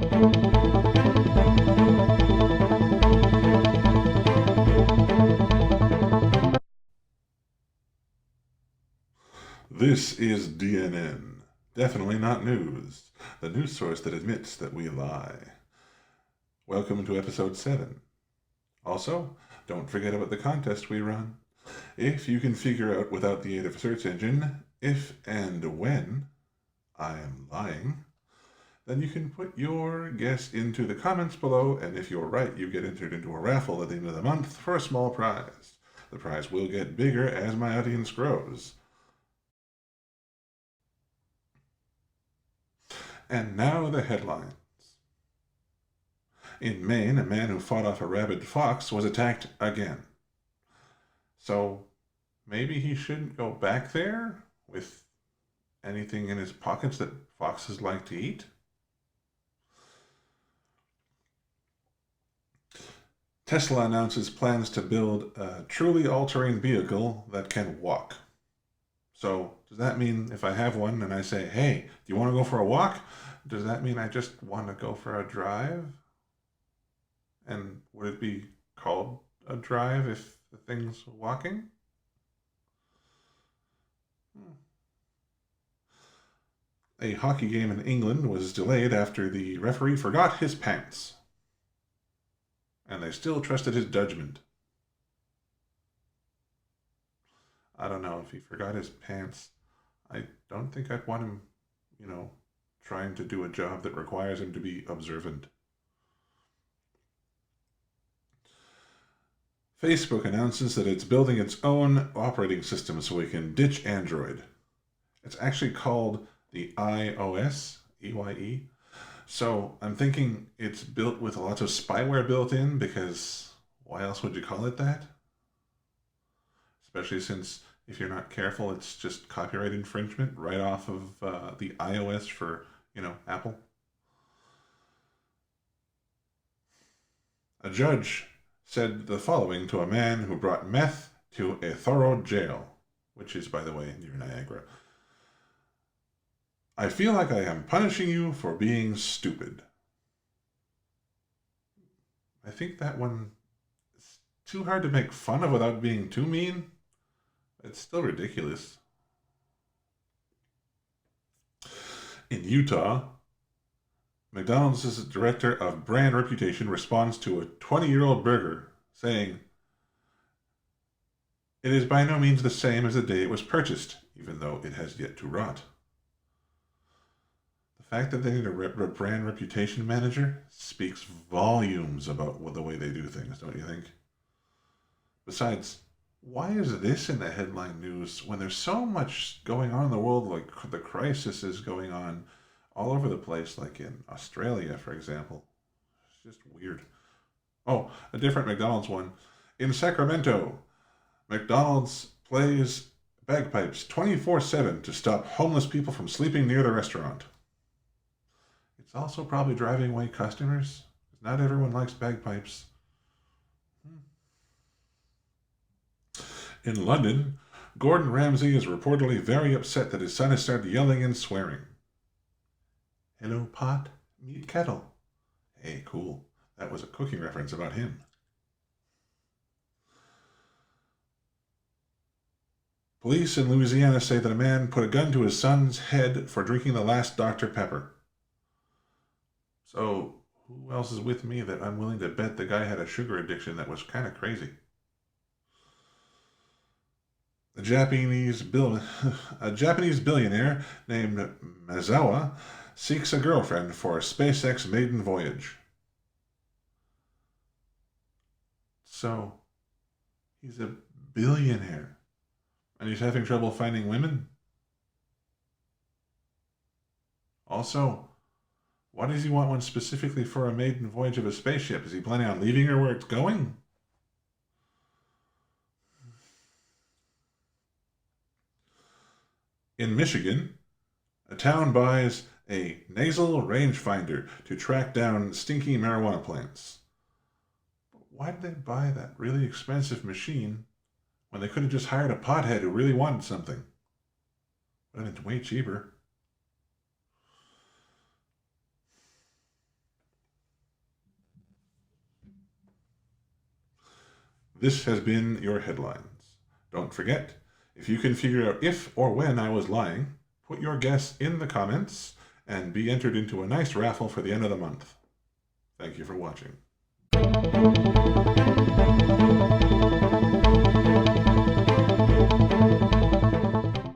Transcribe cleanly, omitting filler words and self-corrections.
This is DNN. Definitely not news. The news source that admits that we lie. Welcome to episode 7. Also, don't forget about the contest we run. If you can figure out without the aid of a search engine if and when I am lying, then you can put your guess into the comments below, and if you're right, you get entered into a raffle at the end of the month for a small prize. The prize will get bigger as my audience grows. And now the headlines. In Maine, a man who fought off a rabid fox was attacked again. So maybe he shouldn't go back there with anything in his pockets that foxes like to eat? Tesla announces plans to build a truly all-terrain vehicle that can walk. So does that mean if I have one and I say, hey, do you want to go for a walk? Does that mean I just want to go for a drive? And would it be called a drive if the thing's walking? A hockey game in England was delayed after the referee forgot his pants. And they still trusted his judgment. I don't know if he forgot his pants. I don't think I'd want him, trying to do a job that requires him to be observant. Facebook announces that it's building its own operating system so we can ditch Android. It's actually called the iOS, EYE. So I'm thinking it's built with lots of spyware built in, because why else would you call it that? Especially since if you're not careful, it's just copyright infringement right off of the iOS for, Apple. A judge said the following to a man who brought meth to a thorough jail, which is, by the way, near Niagara. I feel like I am punishing you for being stupid. I think that one is too hard to make fun of without being too mean. It's still ridiculous. In Utah, McDonald's director of brand reputation responds to a 20-year-old burger saying, "It is by no means the same as the day it was purchased, even though it has yet to rot." The fact that they need a brand reputation manager speaks volumes about the way they do things, don't you think? Besides, why is this in the headline news when there's so much going on in the world, like the crisis is going on all over the place, like in Australia, for example? It's just weird. Oh, a different McDonald's one. In Sacramento, McDonald's plays bagpipes 24/7 to stop homeless people from sleeping near the restaurant. It's also probably driving away customers. Not everyone likes bagpipes. In London, Gordon Ramsay is reportedly very upset that his son has started yelling and swearing. Hello, pot, meet kettle. Hey, cool. That was a cooking reference about him. Police in Louisiana say that a man put a gun to his son's head for drinking the last Dr. Pepper. So, who else is with me that I'm willing to bet the guy had a sugar addiction that was kind of crazy? A Japanese billionaire named Mazawa seeks a girlfriend for a SpaceX maiden voyage. So, he's a billionaire, and he's having trouble finding women? Also, why does he want one specifically for a maiden voyage of a spaceship? Is he planning on leaving her where it's going? In Michigan, a town buys a nasal rangefinder to track down stinky marijuana plants. But why did they buy that really expensive machine when they could have just hired a pothead who really wanted something? But it's way cheaper. This has been your headlines. Don't forget, if you can figure out if or when I was lying, put your guess in the comments and be entered into a nice raffle for the end of the month. Thank you for watching.